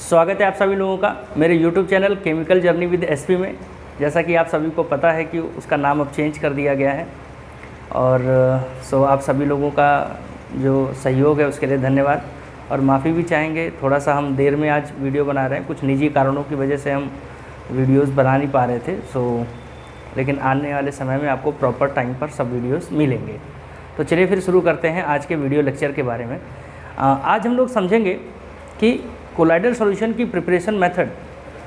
स्वागत है आप सभी लोगों का मेरे YouTube channel chemical journey with SP में। जैसा कि आप सभी को पता है कि उसका नाम अब चेंज कर दिया गया है और आप सभी लोगों का जो सहयोग है उसके लिए धन्यवाद और माफ़ी भी चाहेंगे। थोड़ा सा हम देर में आज वीडियो बना रहे हैं, कुछ निजी कारणों की वजह से हम वीडियोस बना नहीं पा रहे थे। लेकिन आने वाले समय में आपको प्रॉपर टाइम पर सब वीडियोस मिलेंगे। तो चलिए फिर शुरू करते हैं आज के वीडियो लेक्चर के बारे में। आज हम लोग समझेंगे कि कोलाइडल सॉल्यूशन की प्रिपरेशन मेथड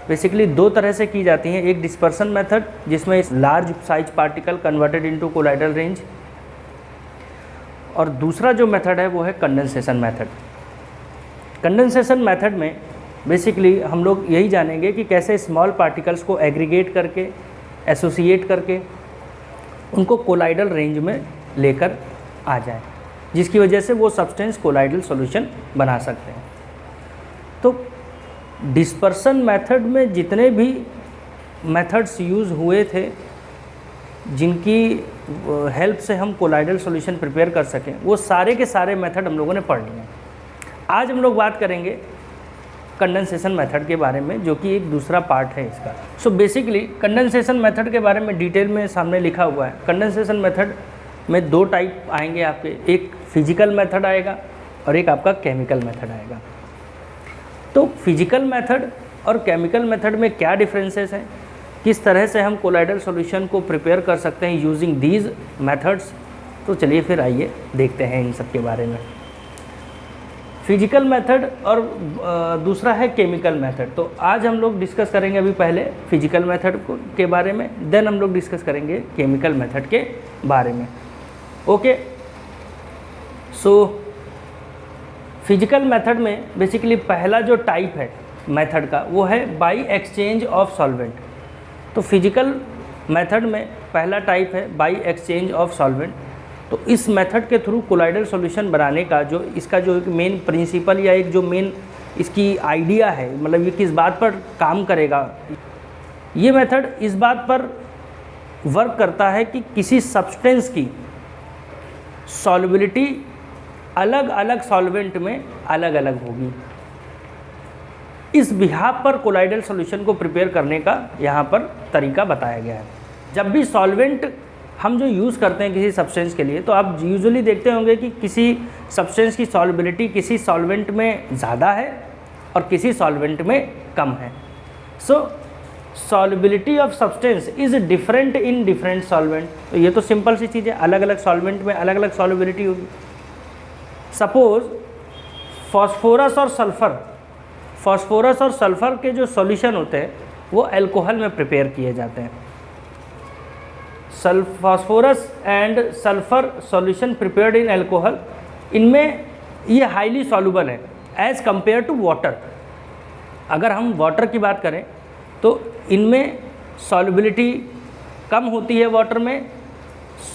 बेसिकली दो तरह से की जाती हैं। एक डिस्पर्सन मेथड जिसमें large size particle converted into colloidal range, और दूसरा जो मेथड है वो है कंडेंसेशन मेथड। कंडेंसेशन मेथड में बेसिकली हम लोग यही जानेंगे कि कैसे स्मॉल पार्टिकल्स को एग्रीगेट करके एसोसिएट करके उनको कोलाइडल रेंज में लेकर आ जाए, जिसकी वजह से वो सब्सटेंस कोलाइडल सॉल्यूशन बना सकते हैं। तो डिस्पर्सन मेथड में जितने भी मेथड्स यूज़ हुए थे जिनकी हेल्प से हम कोलाइडल सॉल्यूशन प्रिपेयर कर सकें, वो सारे के सारे मेथड हम लोगों ने पढ़ लिए हैं। आज हम लोग बात करेंगे कंडेंसेशन मेथड के बारे में, जो कि एक दूसरा पार्ट है इसका। बेसिकली कंडेंसेशन मेथड के बारे में डिटेल में सामने लिखा हुआ है। कंडेंसेशन मेथड में दो टाइप आएंगे आपके, एक फिजिकल मेथड आएगा और एक आपका केमिकल मेथड आएगा। तो फिजिकल मेथड और केमिकल मेथड में क्या डिफरेंसेस हैं, किस तरह से हम कोलाइडल सॉल्यूशन को प्रिपेयर कर सकते हैं यूजिंग दीज मेथड्स, तो चलिए फिर आइए देखते हैं इन सब के बारे में। फिजिकल मेथड और दूसरा है केमिकल मेथड। तो आज हम लोग डिस्कस करेंगे अभी पहले फिजिकल मेथड के बारे में, देन हम लोग डिस्कस करेंगे केमिकल मेथड के बारे में। ओके, फिजिकल मेथड में बेसिकली पहला जो टाइप है मेथड का वो है बाई एक्सचेंज ऑफ सॉल्वेंट। तो फिजिकल मेथड में पहला टाइप है बाई एक्सचेंज ऑफ सॉल्वेंट। तो इस मेथड के थ्रू कोलाइडल सॉल्यूशन बनाने का जो इसका जो एक मेन प्रिंसिपल या एक जो मेन इसकी आइडिया है, मतलब ये किस बात पर काम करेगा, ये मेथड इस बात पर वर्क करता है कि किसी सब्सटेंस की सॉल्युबिलिटी अलग अलग सॉल्वेंट में अलग अलग होगी। इस बिहाफ पर कोलाइडल सॉल्यूशन को प्रिपेयर करने का यहाँ पर तरीका बताया गया है। जब भी सॉल्वेंट हम जो यूज़ करते हैं किसी सब्सटेंस के लिए, तो आप यूजुअली देखते होंगे कि किसी सब्सटेंस की सॉल्युबिलिटी किसी सॉल्वेंट में ज़्यादा है और किसी सॉल्वेंट में कम है। Solubility of substance is different in different solvent. तो ये तो सिंपल सी चीज़ है, अलग अलग सॉल्वेंट में अलग अलग सॉल्युबिलिटी होगी। सपोज फॉस्फोरस और सल्फ़र के जो सॉल्यूशन होते हैं वो अल्कोहल में प्रिपेयर किए जाते हैं। Phosphorus and sulphur solution prepared in alcohol, इनमें ये हाईली सॉल्युबल है एज़ कंपेयर टू वाटर। अगर हम वाटर की बात करें तो इनमें सॉल्युबिलिटी कम होती है वाटर में,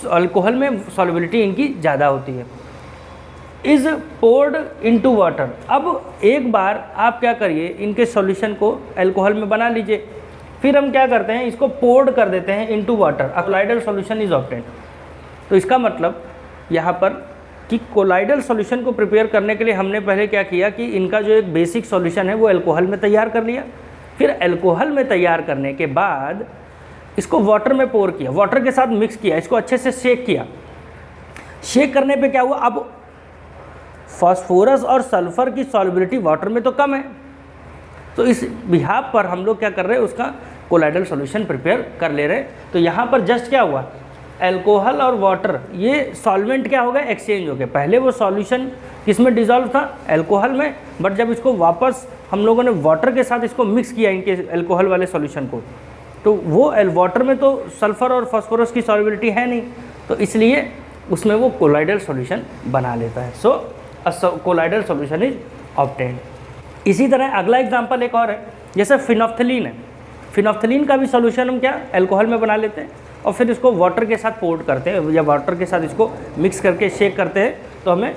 अल्कोहल में सॉल्युबिलिटी इनकी ज़्यादा होती है। Is poured into water. अब एक बार आप क्या करिए, इनके सॉल्यूशन को अल्कोहल में बना लीजिए, फिर हम क्या करते हैं, इसको पोर्ड कर देते हैं into water, colloidal solution is obtained. तो इसका मतलब यहाँ पर कि कोलाइडल सॉल्यूशन को प्रिपेयर करने के लिए हमने पहले क्या किया कि इनका जो एक बेसिक सॉल्यूशन है वो अल्कोहल में तैयार कर लिया, फिर अल्कोहल में तैयार करने के बाद इसको वाटर में पोर किया, वाटर के साथ मिक्स किया, इसको अच्छे से शेक किया। शेक करने पे क्या हुआ, अब फॉस्फोरस और सल्फ़र की सॉल्युबिलिटी वाटर में तो कम है, तो इस बिहाफ पर हम लोग क्या कर रहे हैं, उसका कोलाइडल सॉल्यूशन प्रिपेयर कर ले रहे हैं। तो यहाँ पर जस्ट क्या हुआ, अल्कोहल और वाटर ये सॉल्वेंट क्या हो गए, एक्सचेंज हो गए। पहले वो सॉल्यूशन किस में डिज़ोल्व था, अल्कोहल में, बट जब इसको वापस हम लोगों ने वाटर के साथ इसको मिक्स किया इनके अल्कोहल वाले सॉल्यूशन को, तो वो वाटर में तो सल्फ़र और फॉस्फोरस की सॉल्युबिलिटी है नहीं, तो इसलिए उसमें वो कोलाइडल सॉल्यूशन बना लेता है। Colloidal solution is obtained. इसी तरह अगला एग्जांपल एक और है, जैसे फिनोफ्थलीन है। फिनोफ्थलीन का भी सॉल्यूशन हम क्या अल्कोहल में बना लेते हैं और फिर इसको वाटर के साथ पोर्ट करते हैं या वाटर के साथ इसको मिक्स करके शेक करते हैं, तो हमें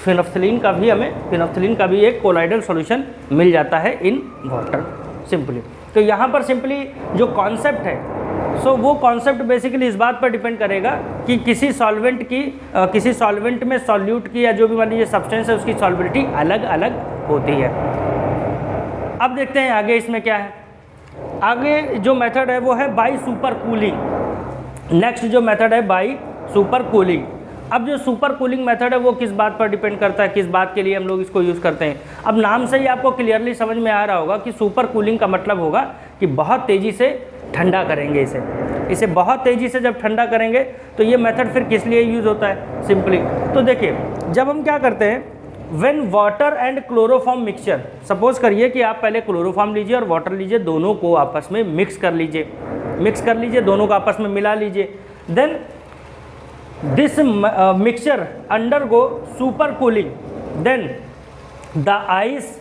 फिनोफ्थलीन का भी एक कोलाइडल सॉल्यूशन मिल जाता है इन वाटर सिंपली। तो यहाँ पर सिंपली जो कॉन्सेप्ट है, वो कॉन्सेप्ट बेसिकली इस बात पर डिपेंड करेगा कि किसी सॉल्वेंट में सॉल्यूट की या जो भी मान लीजिए सब्सटेंस है उसकी सॉल्युबिलिटी अलग अलग होती है। अब देखते हैं आगे इसमें क्या है। आगे जो मेथड है वो है बाई सुपर कूलिंग। नेक्स्ट जो मेथड है बाई सुपर कूलिंग। अब जो सुपर कूलिंग मेथड है वो किस बात पर डिपेंड करता है, किस बात के लिए हम लोग इसको यूज़ करते हैं। अब नाम से ही आपको क्लियरली समझ में आ रहा होगा कि सुपर कूलिंग का मतलब होगा कि बहुत तेज़ी से ठंडा करेंगे इसे बहुत तेज़ी से जब ठंडा करेंगे तो ये मेथड फिर किस लिए यूज़ होता है सिंपली। तो देखिए, जब हम क्या करते हैं, when water and chloroform mixture, suppose करिए कि आप पहले क्लोरोफॉर्म लीजिए और वाटर लीजिए, दोनों को आपस में मिक्स कर लीजिए, दोनों को आपस में मिला लीजिए। Then this mixture undergo super cooling, then the ice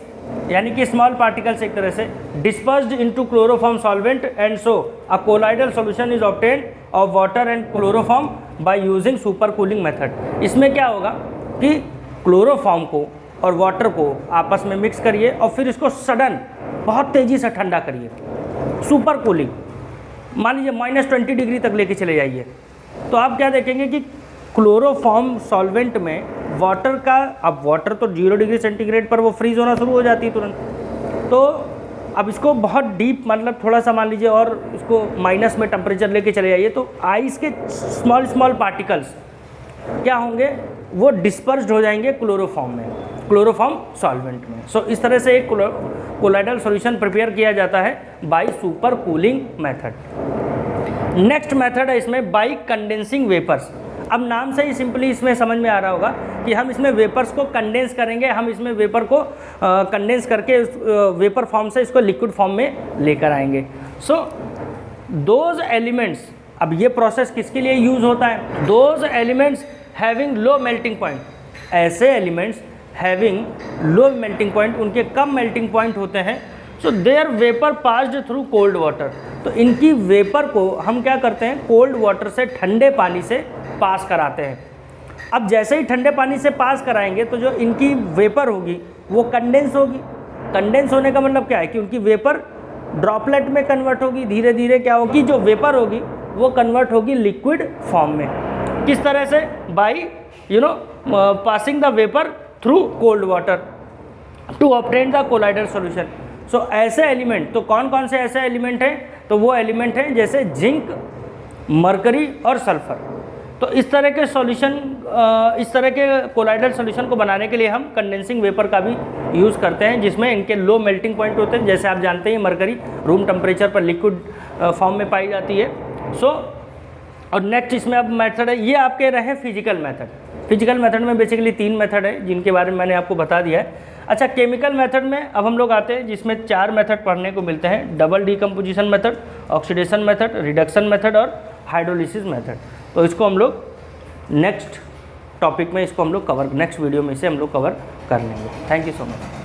यानी कि स्मॉल पार्टिकल्स एक तरह से dispersed into chloroform solvent and so a colloidal solution is obtained of water and chloroform by using super cooling method. इसमें क्या होगा कि chloroform को और वाटर को आपस में मिक्स करिए और फिर इसको सडन बहुत तेज़ी से ठंडा करिए, सुपर कूलिंग। मान लीजिए -20 डिग्री तक लेके चले जाइए, तो आप क्या देखेंगे कि क्लोरोफॉर्म सॉल्वेंट में वाटर का, अब वाटर तो 0 डिग्री सेंटीग्रेड पर वो फ्रीज होना शुरू हो जाती है तुरंत। तो अब इसको बहुत डीप, मतलब थोड़ा सा मान लीजिए और इसको माइनस में टेम्परेचर लेके चले जाइए, तो आइस के स्मॉल पार्टिकल्स क्या होंगे, वो डिस्पर्स्ड हो जाएंगे क्लोरोफॉर्म सॉल्वेंट में। सो इस तरह से एक कोलाइडल सॉल्यूशन प्रिपेयर किया जाता है by super cooling method. Next method है इसमें बाय कंडेंसिंग वेपर्स। अब नाम से ही सिंपली इसमें समझ में आ रहा होगा कि हम इसमें वेपर्स को कंडेंस करेंगे, हम इसमें वेपर को कंडेंस करके वेपर फॉर्म से इसको लिक्विड फॉर्म में लेकर आएंगे। सो दोज एलिमेंट्स, अब ये प्रोसेस किसके लिए यूज़ होता है, those elements having low melting point, ऐसे elements having low melting point, उनके कम मेल्टिंग पॉइंट होते हैं। So their vapour passed through cold water, तो इनकी वेपर को हम क्या करते हैं, कोल्ड वाटर से, ठंडे पानी से पास कराते हैं। अब जैसे ही ठंडे पानी से पास कराएंगे तो जो इनकी वेपर होगी वो कंडेंस होगी। कंडेंस होने का मतलब क्या है कि उनकी वेपर ड्रॉपलेट में कन्वर्ट होगी, धीरे धीरे क्या होगी, जो वेपर होगी वो कन्वर्ट होगी लिक्विड फॉर्म में। किस तरह से, by passing the vapour through cold water to obtain the colloidal solution. So ऐसे एलिमेंट, तो कौन कौन से ऐसे एलिमेंट हैं, तो वो एलिमेंट हैं जैसे जिंक, मरकरी और सल्फर। तो इस तरह के सॉल्यूशन, इस तरह के कोलाइडल सॉल्यूशन को बनाने के लिए हम कंडेंसिंग वेपर का भी यूज़ करते हैं, जिसमें इनके लो मेल्टिंग पॉइंट होते हैं। जैसे आप जानते हैं मरकरी रूम टेम्परेचर पर लिक्विड फॉर्म में पाई जाती है। सो और नेक्स्ट इसमें अब मेथड है, ये आपके रहे फिजिकल मेथड। फिजिकल मेथड में बेसिकली 3 मेथड है जिनके बारे में मैंने आपको बता दिया है। अच्छा, केमिकल मेथड में अब हम लोग आते हैं जिसमें 4 मेथड पढ़ने को मिलते हैं, double decomposition method, oxidation method, reduction method और हाइड्रोलिसिस मेथड। तो इसको हम लोग नेक्स्ट टॉपिक में इसको हम लोग कवर, नेक्स्ट वीडियो में इसे हम लोग कवर कर लेंगे। Thank you so much.